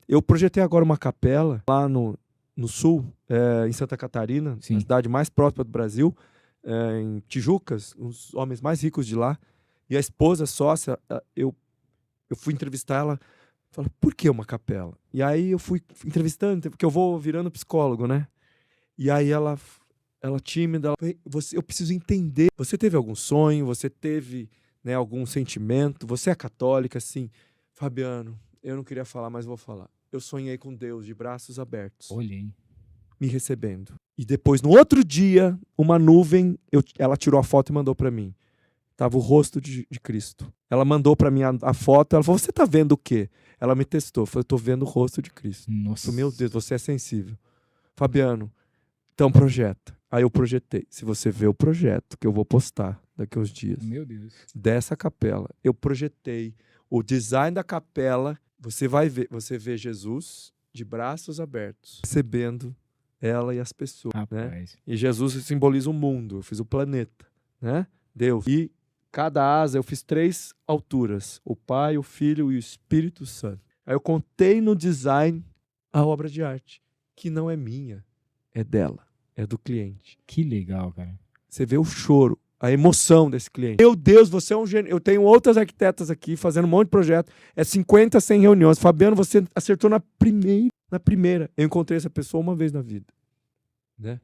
Eu projetei agora uma capela lá no sul, em Santa Catarina, Sim. a cidade mais próxima do Brasil, em Tijucas, os homens mais ricos de lá. E a esposa, sócia, eu fui entrevistar ela, falei, por que uma capela? E aí eu fui entrevistando, porque eu vou virando psicólogo, né? E aí ela tímida, ela falou, eu preciso entender. Você teve algum sonho? Você teve, né, algum sentimento? Você é católica? Assim, Fabiano, eu não queria falar, mas vou falar. Eu sonhei com Deus de braços abertos, Olhei. me recebendo. E depois, no outro dia, uma nuvem, ela tirou a foto e mandou para mim. Tava o rosto de Cristo. Ela mandou para mim a foto, ela falou, você tá vendo o quê? Ela me testou, falou, eu tô vendo o rosto de Cristo. Nossa. Eu falei, meu Deus, você é sensível. Fabiano, então projeta. Aí eu projetei. Se você vê o projeto que eu vou postar daqui a uns dias, Meu Deus. dessa capela, eu projetei o design da capela. Você vai ver, você vê Jesus de braços abertos, recebendo ela e as pessoas, né? Rapaz. E Jesus simboliza o mundo, eu fiz o planeta, né? Deus. E cada asa eu fiz 3 alturas, o Pai, o Filho e o Espírito Santo. Aí eu contei no design a obra de arte, que não é minha, é dela, é do cliente. Que legal, cara. Você vê o choro, a emoção desse cliente. Meu Deus, você é um gênio. Eu tenho outras arquitetas aqui fazendo um monte de projeto. É 50, 100 reuniões. Fabiano, você acertou na primeira. Eu encontrei essa pessoa uma vez na vida, né?